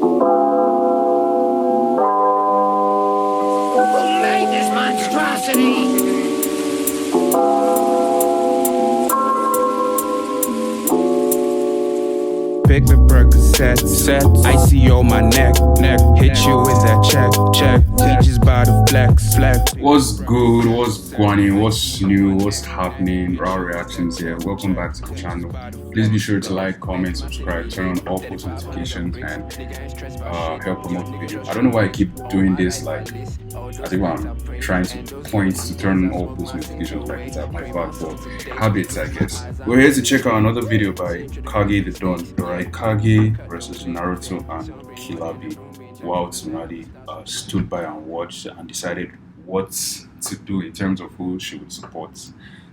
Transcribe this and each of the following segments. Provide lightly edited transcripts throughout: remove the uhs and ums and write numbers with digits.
Who made this monstrosity? Pick the Percocet, set, icy on my neck, hit you with that check, teachers by the flex. What's good? What's going on? What's new? What's happening? Our reactions here. Welcome back to the channel. Please be sure to like, comment, subscribe, turn on all post notifications, and help promote the video. I don't know why I keep doing this, like as if I'm trying to point to turn on all post notifications like it's at my back, but habits, I guess. We're here to check out another video by Kage the Don, the Raikage versus Naruto and Killerbee. While Tsunade stood by and watched and decided what to do in terms of who she would support.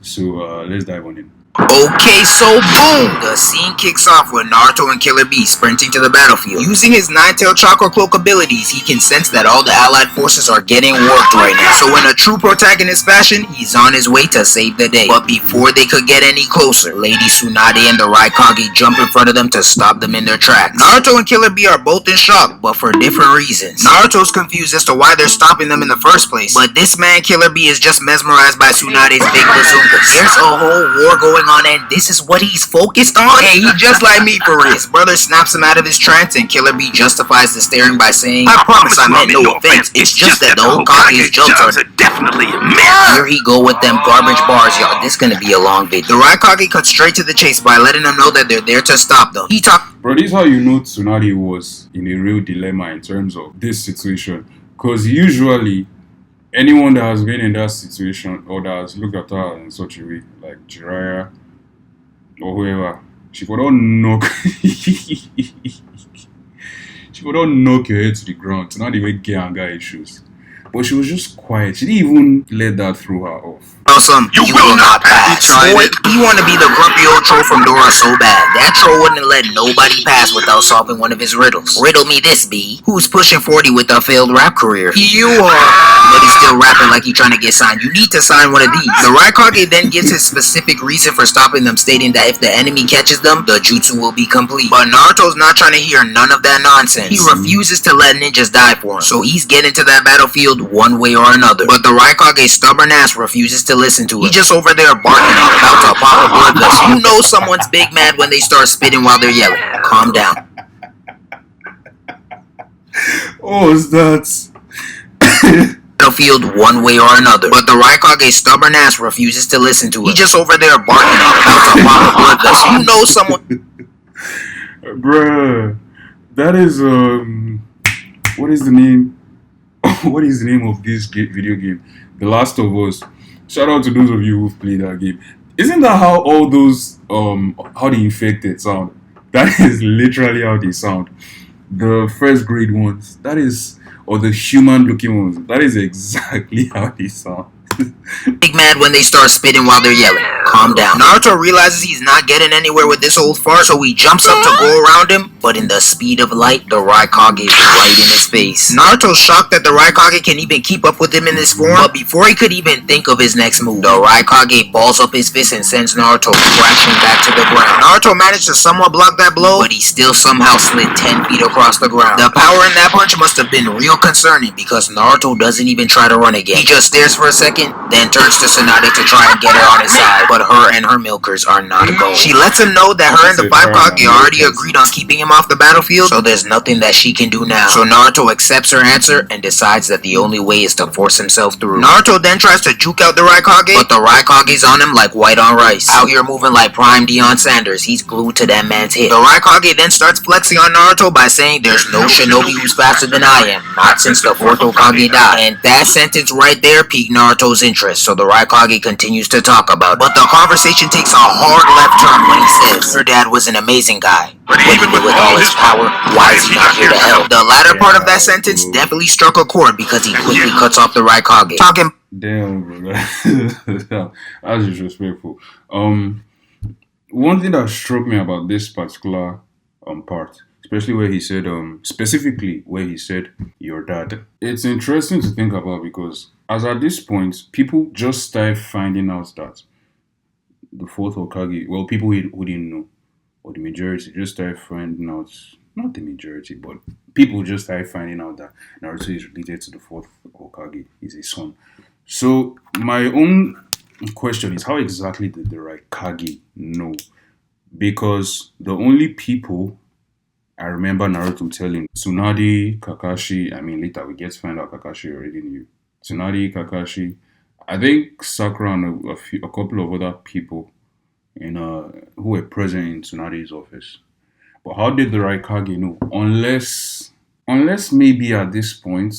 So let's dive on in. Okay, so boom! The scene kicks off with Naruto and Killerbee sprinting to the battlefield. Using his nine-tailed chakra cloak abilities, he can sense that all the allied forces are getting worked right now. So in a true protagonist fashion, he's on his way to save the day. But before they could get any closer, Lady Tsunade and the Raikage jump in front of them to stop them in their tracks. Naruto and Killerbee are both in shock, but for different reasons. Naruto's confused as to why they're stopping them in the first place, but this man Killerbee is just mesmerized by Tsunade's big bazookas. There's a whole war going on, and this is what he's focused on? Hey, he just like me for real. His brother snaps him out of his trance, and Killerbee justifies the staring by saying, I promise I meant no offense. It's just that the Hokage's jokes are definitely a mess. Here he go with them garbage bars, y'all. This gonna be a long video. The Raikage cuts straight to the chase by letting them know that they're there to stop them. He talked. Bro, this is how you know Tsunade was in a real dilemma in terms of this situation. Because usually, anyone that has been in that situation or that has looked at her in such a way, like Jiraiya or whoever, she would all knock she would all knock your head to the ground to not even get anger issues. But she was just quiet. She didn't even let that throw her off. Awesome, you will not pass. Boy, he want to be the grumpy old troll from Dora so bad. That troll wouldn't let nobody pass without solving one of his riddles. Riddle me this, B. Who's pushing 40 with a failed rap career? You are. But he's still rapping like he's trying to get signed. You need to sign one of these. The Raikage then gives his specific reason for stopping them, stating that if the enemy catches them, the jutsu will be complete. But Naruto's not trying to hear none of that nonsense. He refuses to let ninjas die for him, so he's getting to that battlefield one way or another. But the Raikage's stubborn ass refuses to listen to it. He just over there barking out about to pop a blood vessel. You know someone's big mad when they start spitting while they're yelling. Calm down. Oh, is that? Battlefield one way or another. But the Raikage's stubborn ass refuses to listen to it. He just over there barking out about to pop a blood vessel. You know someone. Bruh, that is what is the name? What is the name of this video game? The Last of Us. Shout out to those of you who've played that game. Isn't that how all those how the infected sound? That is literally how they sound. The first grade ones, that is, or the human looking ones, that is exactly how they sound. Big mad when they start spitting while they're yelling. Calm down. Naruto realizes he's not getting anywhere with this old fart, so he jumps up to go around him, but in the speed of light, the Raikage is right in his face. Naruto's shocked that the Raikage can even keep up with him in this form, but before he could even think of his next move, the Raikage balls up his fist and sends Naruto crashing back to the ground. Naruto managed to somewhat block that blow, but he still somehow slid 10 feet across the ground. The power in that punch must have been real concerning, because Naruto doesn't even try to run again. He just stares for a second, then turns to Tsunade to try and get her on his side, but her and her milkers are not going. She lets him know that her and the five Kage already agreed on keeping him off the battlefield, so there's nothing that she can do now. So Naruto accepts her answer and decides that the only way is to force himself through. Naruto then tries to juke out the Raikage, but the Raikage's on him like white on rice. Out here moving like prime Deion Sanders, he's glued to that man's hip. The Raikage then starts flexing on Naruto by saying there's no shinobi who's faster than I am, not since the fourth Hokage died. And that sentence right there piqued Naruto's interest, so the Raikage continues to talk about it. But the conversation takes a hard left turn when he says, her dad was an amazing guy, but even with all his power, why is he not here to help? The latter part of that sentence definitely struck a chord because he quickly cuts off the Raikage. Talking. Damn, bro. That's disrespectful. One thing that struck me about this particular part, especially where he said, specifically where he said, your dad. It's interesting to think about because as at this point, people just started finding out that the fourth Hokage, well, people who didn't know, or the majority just started finding out not the majority, but people just started finding out that Naruto is related to the fourth Hokage. He's a son. So my own question is, how exactly did the Raikage know? Because the only people I remember Naruto telling Tsunade, Kakashi, I mean later we get to find out Kakashi already knew. Tsunade, Kakashi, I think Sakura and a couple of other people who were present in Tsunade's office. But how did the Raikage know? Unless maybe at this point,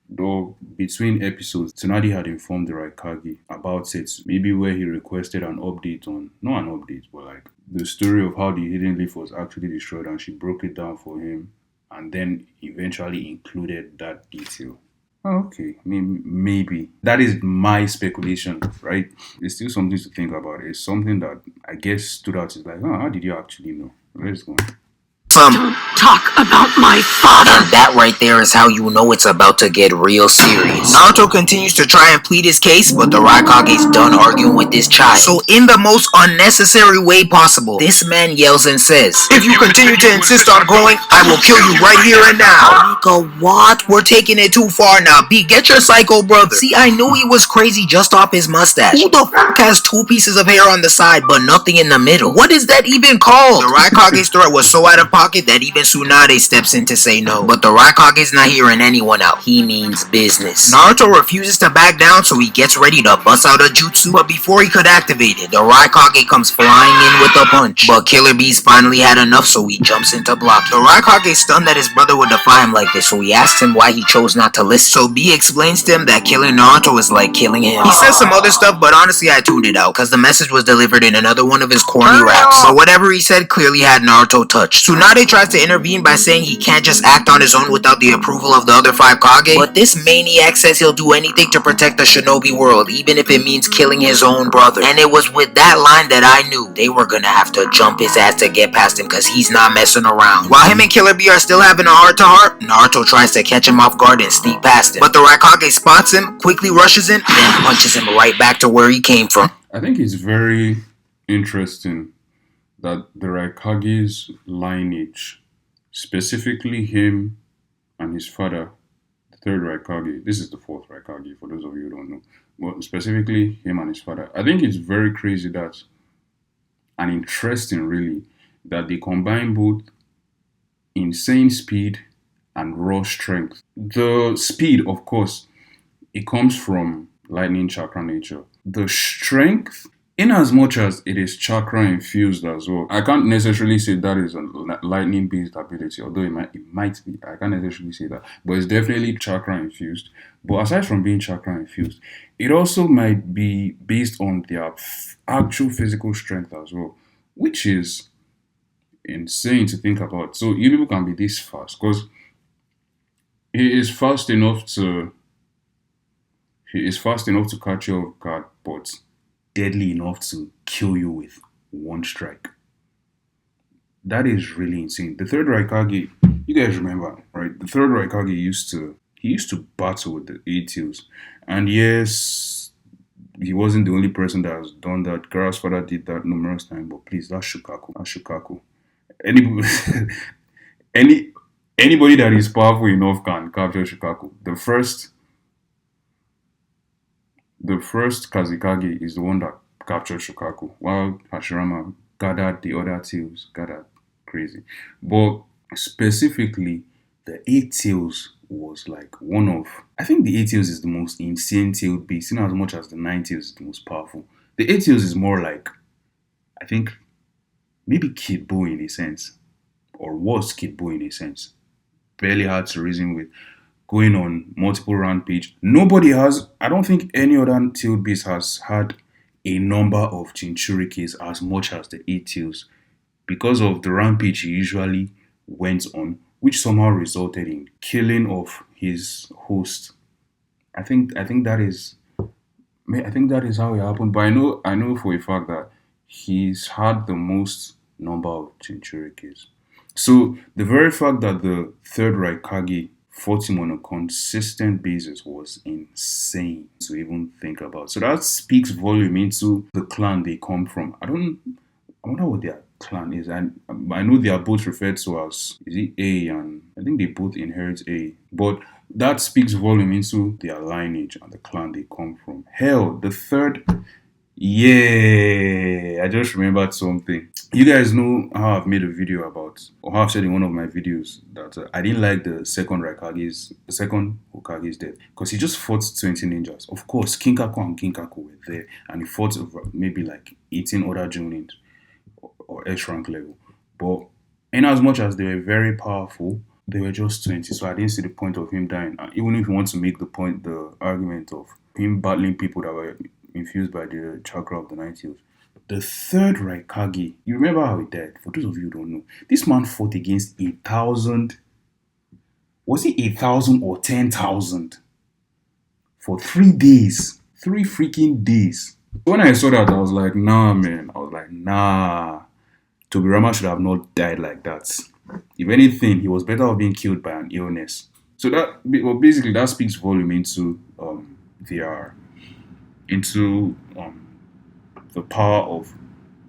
though between episodes, Tsunade had informed the Raikage about it. Maybe where he requested an update on, not an update, but like the story of how the hidden leaf was actually destroyed, and she broke it down for him, and then eventually included that detail. Okay, I mean, maybe that is my speculation, right? It's still something to think about. It's something that I guess stood out. Is like, how did you actually know? Let's go. Don't talk about my father! And that right there is how you know it's about to get real serious. Naruto continues to try and plead his case, but the Raikage's done arguing with this child. So in the most unnecessary way possible, this man yells and says, "If you continue to insist on going, I will kill you right here and now." Nigga, what? We're taking it too far now. B, get your psycho brother. See, I knew he was crazy just off his mustache. Who the fuck has two pieces of hair on the side but nothing in the middle? What is that even called? The Raikage's threat was so out of pocket that even Tsunade steps in to say no. But the Raikage's not hearing anyone out. He means business. Naruto refuses to back down, so he gets ready to bust out a jutsu. But before he could activate it, the Raikage comes flying in with a punch. But Killerbee's finally had enough, so he jumps into block. The Raikage's stunned that his brother would defy him like this, so he asks him why he chose not to listen. So B explains to him that killing Naruto is like killing him. He says some other stuff, but honestly I tuned it out, because the message was delivered in another one of his corny raps. But whatever he said clearly had Naruto touched. Tsunade tries to intervene by saying he can't just act on his own without the approval of the other five Kage, but this maniac says he'll do anything to protect the shinobi world, even if it means killing his own brother. And it was with that line that I knew they were gonna have to jump his ass to get past him, cause he's not messing around. While him and Killerbee are still having a heart-to-heart, Naruto tries to catch him off guard and sneak past him, but the Raikage spots him, quickly rushes him, then punches him right back to where he came from. I think it's very interesting that the Raikage's lineage, specifically him and his father, the third Raikage, this is the fourth Raikage for those of you who don't know, but specifically him and his father, I think it's very crazy that, and interesting really, that they combine both insane speed and raw strength. The speed, of course, it comes from lightning chakra nature. The strength, in as much as it is chakra infused as well, I can't necessarily say that is a lightning based ability, although it might be. I can't necessarily say that, but it's definitely chakra infused. But aside from being chakra infused, it also might be based on their actual physical strength as well, which is insane to think about. So you people can be this fast because he is fast enough to catch you off guard, but deadly enough to kill you with one strike. That is really insane. The third Raikage, you guys remember, right? The third Raikage used to battle with the A-Tails. And yes, he wasn't the only person that has done that. Gaara's father did that numerous times, but please, that's Shukaku. That's Shukaku. Anybody that is powerful enough can capture Shukaku. The first Kazekage is the one that captured Shukaku, while Hashirama gathered the other tails, gathered crazy. But specifically, the eight tails was like one of, I think the eight tails is the most insane tailed beast, in as much as the nine tails is the most powerful. The eight tails is more like, I think, maybe Kid Buu in a sense, or was Kid Buu in a sense. Barely hard to reason with, going on multiple rampage. I don't think any other tailed beast has had a number of Jinchurikis as much as the eight tails, because of the rampage he usually went on, which somehow resulted in killing of his host. I think that is how it happened. But I know for a fact that he's had the most number of Jinchurikis. So the very fact that the third Raikage fought him on a consistent basis was insane to even think about. So that speaks volume into the clan they come from. I wonder what clan is, and I know they are both referred to as, is it A, and I think they both inherit A, but that speaks volume into their lineage and the clan they come from. Hell, the third, yeah, I just remembered something. You guys know how I've made a video about, or how I've said in one of my videos that I didn't like the second Hokage's death because he just fought 20 ninjas. Of course, Kinkaku and Kinkaku were there, and he fought over maybe like 18 other Junins or S rank level. But in as much as they were very powerful, they were just 20. So I didn't see the point of him dying. And even if you want to make the argument of him battling people that were infused by the chakra of the Night Hills. The third Raikage, you remember how he died? For those of you who don't know, this man fought against 8,000. Was it 8,000 or 10,000? For 3 days. 3 freaking days. When I saw that, I was like, nah, man. I was like, nah. Tobirama should have not died like that. If anything, he was better off being killed by an illness. So basically that speaks volume into the power of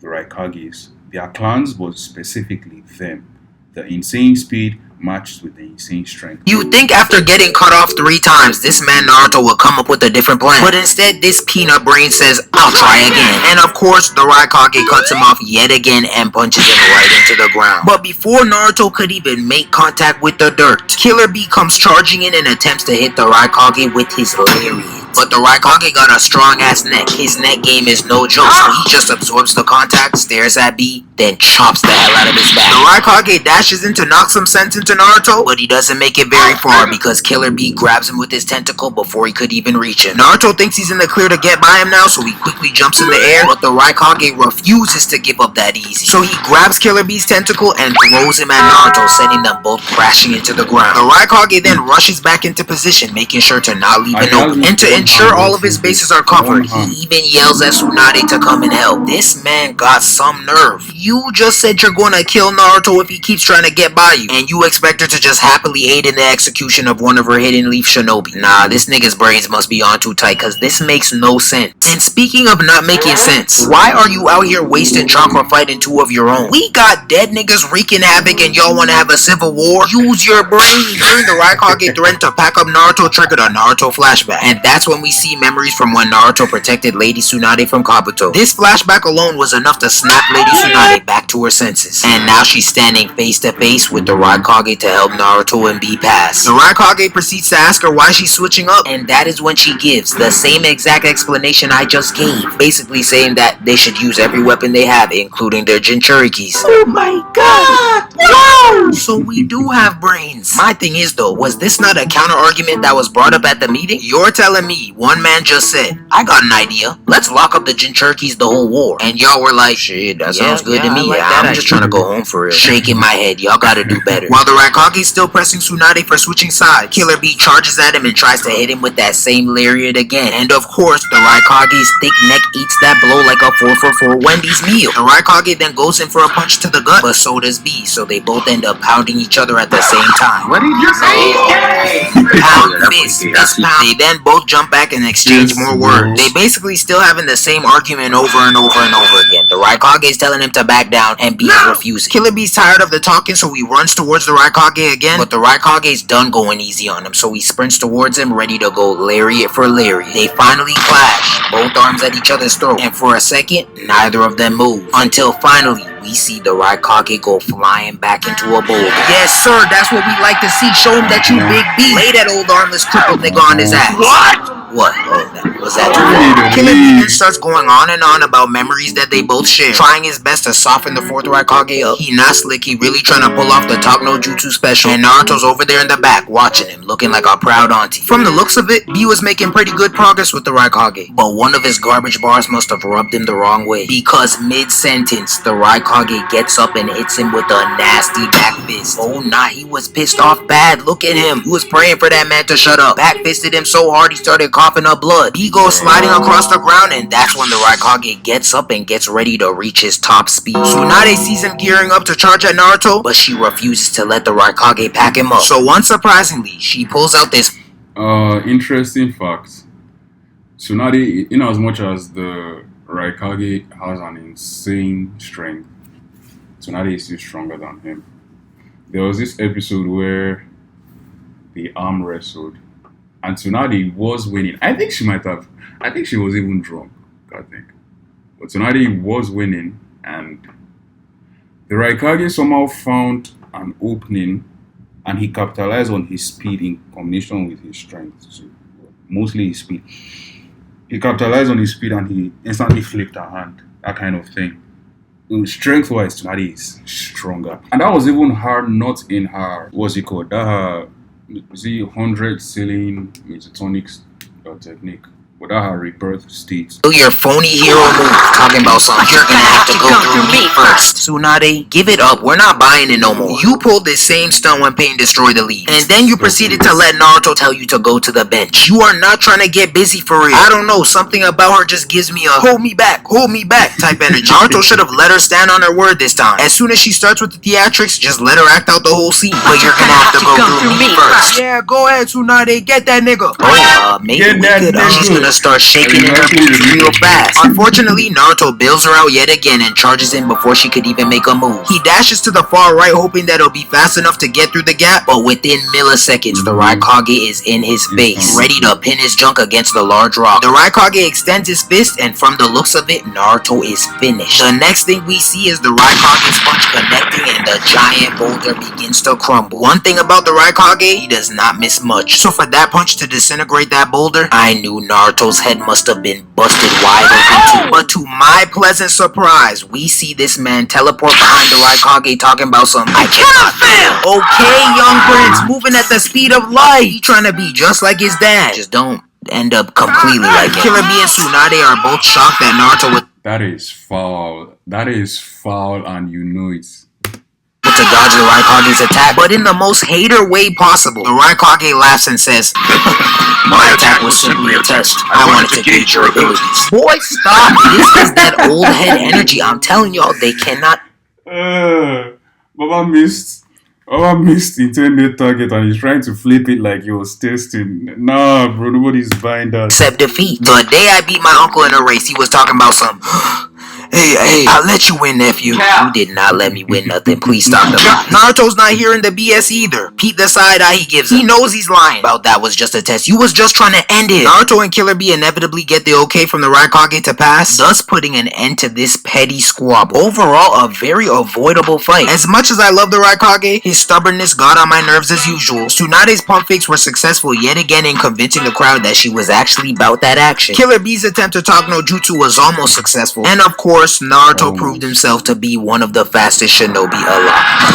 the Raikages. Their clans, but specifically them. The insane speed matched with the insane strength. You'd think after getting cut off 3 times, this man Naruto would come up with a different plan. But instead, this peanut brain says, I'll try again. And of course, the Raikage cuts him off yet again and punches him right into the ground. But before Naruto could even make contact with the dirt, Killerbee comes charging in and attempts to hit the Raikage with his lariat. But the Raikage got a strong ass neck. His neck game is no joke, so he just absorbs the contact, stares at B, then chops the hell out of his back. The Raikage dashes in to knock some sense into Naruto, but he doesn't make it very far because Killerbee grabs him with his tentacle before he could even reach him. Naruto thinks he's in the clear to get by him now, so he quickly jumps in the air, but the Raikage refuses to give up that easy. So he grabs Killerbee's tentacle and throws him at Naruto, sending them both crashing into the ground. The Raikage then rushes back into position, making sure to not leave it open. And to ensure all of his bases are covered, he even yells at Tsunade to come and help. This man got some nerve. You just said you're gonna kill Naruto if he keeps trying to get by you, and you expect her to just happily aid in the execution of one of her hidden leaf shinobi. Nah, this nigga's brains must be on too tight, cause this makes no sense. And speaking of not making sense, why are you out here wasting chakra fighting 2 of your own? We got dead niggas wreaking havoc and y'all wanna have a civil war? Use your brain. During the Raikage threat to pack up Naruto triggered a Naruto flashback, and that's when we see memories from when Naruto protected Lady Tsunade from Kabuto. This flashback alone was enough to snap Lady Tsunade back to her senses, and now she's standing face to face with the Raikage to help Naruto and B pass. The Raikage proceeds to ask her why she's switching up, and that is when she gives the same exact explanation I just gave, basically saying that they should use every weapon they have, including their Jinchurikis. Oh my god! Wow! So we do have brains. My thing is though, was this not a counter argument that was brought up at the meeting? You're telling me one man just said, I got an idea, let's lock up the Jinchurikis the whole war, and y'all were like, shit, that sounds good to me. Like I'm just trying to go home for it. Shaking my head, y'all gotta do better. While the Raikage's still pressing Tsunade for switching sides, Killerbee charges at him and tries to hit him with that same lariat again. And of course, the Raikage's thick neck eats that blow like a 4-for-4 Wendy's meal. The Raikage then goes in for a punch to the gut, but so does B, so they both end up pounding each other at the same time. What did you say? Pound, fist, pound. They then both jump back and exchange more words. They basically still having the same argument over and over and over again. The Raikage is telling him to back down and B refusing. Killerbee's tired of the talking, so he runs towards the Raikage again, but the Raikage's done going easy on him, so he sprints towards him ready to go lariat for lariat. They finally clash, both arms at each other's throat, and for a second, neither of them move, until finally we see the Raikage go flying back into a boulder. Yes sir, that's what we like to see. Show him that you big B. Lay that old armless crippled nigga on his ass. What? Was that too far? Killerbee then starts going on and on about memories that they both share, trying his best to soften the 4th Raikage up. He not slick, he really trying to pull off the Talk No Jutsu special, and Naruto's over there in the back watching him, looking like a proud auntie. From the looks of it, B was making pretty good progress with the Raikage, but one of his garbage bars must have rubbed him the wrong way, because mid-sentence, the Raikage gets up and hits him with a nasty back fist. Oh nah, he was pissed off bad. Look at him. He was praying for that man to shut up. Back fisted him so hard he started coughing up blood. He goes sliding across the ground, and that's when the Raikage gets up and gets ready to reach his top speed. Tsunade sees him gearing up to charge at Naruto, but she refuses to let the Raikage pack him up. So unsurprisingly, she pulls out this interesting fact. Tsunade, in as much as the Raikage has an insane strength, Tsunade is still stronger than him. There was this episode where they arm wrestled, and Tsunade was winning. I think she was even drunk, I think. But Tsunade was winning, and the Raikage somehow found an opening, and he capitalized on his speed in combination with his strength. So mostly his speed. He capitalized on his speed and he instantly flipped her hand. That kind of thing. Strength-wise, Tsunade is stronger. And that was even her not in her, what's it called? That her, 100 ceiling metatonic technique. Without her rebirth state. Do your phony hero move. Talking about something. You're gonna have to go through me first. Tsunade, give it up. We're not buying it no more. You pulled this same stunt when Pain destroyed the lead. And then you proceeded to let Naruto tell you to go to the bench. You are not trying to get busy for real. I don't know. Something about her just gives me a hold me back type energy. Naruto should have let her stand on her word this time. As soon as she starts with the theatrics, just let her act out the whole scene. But you're gonna have to go through me first. Yeah, go ahead, Tsunade. Get that nigga. Oh, maybe we could. She's gonna start shaking in her boots real fast. Unfortunately, Naruto bails her out yet again and charges in before she could even make a move. He dashes to the far right, hoping that it'll be fast enough to get through the gap, but within milliseconds, the Raikage is in his face, ready to pin his junk against the large rock. The Raikage extends his fist, and from the looks of it, Naruto is finished. The next thing we see is the Raikage's punch connecting and the giant boulder begins to crumble. One thing about the Raikage, he does not miss much. So for that punch to disintegrate that boulder, I knew Naruto's head must have been busted wide open too. But to my pleasant surprise, we see this man teleport behind the Raikage talking about something. I cannot fail! Okay, young prince, moving at the speed of light. He trying to be just like his dad. Just don't end up completely like him. Killerbee and Tsunade are both shocked that Naruto was That is foul. That is foul, and you know it. to dodge the Raikage's attack, but in the most hater way possible. The Raikage laughs and says, my attack was simply a test. I wanted to gauge your abilities. Boy, stop. This is that old head energy. I'm telling y'all, they cannot. Baba missed intended target and he's trying to flip it like he was testing. Nah, bro, nobody's buying that. Accept defeat. The day I beat my uncle in a race, he was talking about some. Hey, I'll let you win, nephew. You did not let me win nothing. Please stop the lie. Naruto's not hearing the BS either. Peep the side eye he gives him. He knows he's lying. About that was just a test. You was just trying to end it. Naruto and Killerbee inevitably get the okay from the Raikage to pass, thus putting an end to this petty squabble. Overall, a very avoidable fight. As much as I love the Raikage, his stubbornness got on my nerves as usual. Tsunade's pump fakes were successful yet again in convincing the crowd that she was actually about that action. Killerbee's attempt to talk no jutsu was almost successful. And of course, Naruto proved himself to be one of the fastest shinobi alive.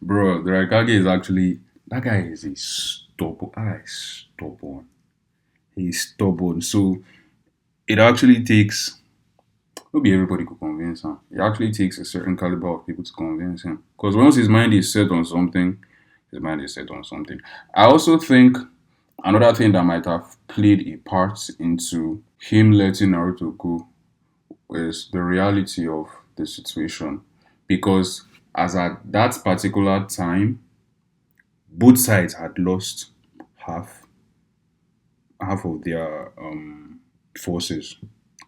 Bro, the Raikage is actually... That guy is a stubborn... stubborn. He's stubborn. So, it actually takes... Maybe everybody could convince him. It actually takes a certain caliber of people to convince him. Because once his mind is set on something, his mind is set on something. I also think another thing that might have played a part into him letting Naruto go is the reality of the situation. Because as at that particular time, both sides had lost half of their forces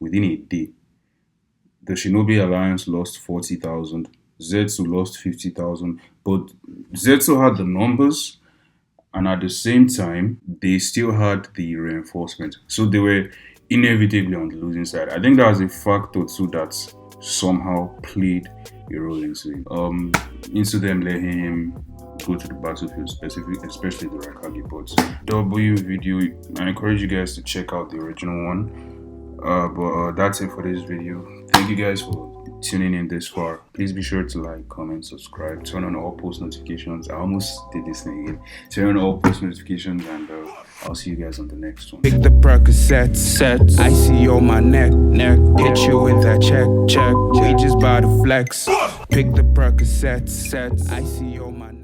within a day. The Shinobi Alliance lost 40,000, Zetsu lost 50,000, but Zetsu had the numbers, and at the same time, they still had the reinforcement. So they were inevitably on the losing side. I think that was a factor too that somehow played a role into them letting him go to the battlefield, especially the Raikage. But W video, I encourage you guys to check out the original one. But that's it for this video. Thank you guys for tuning in this far. Please be sure to like, comment, subscribe, turn on all post notifications. I almost did this thing again. Turn on all post notifications, and I'll see you guys on the next one. Pick the Percocet, sets. I see on my neck. Hit you with that check. We just bout to flex. Pick the Percocet, sets. I see on my neck.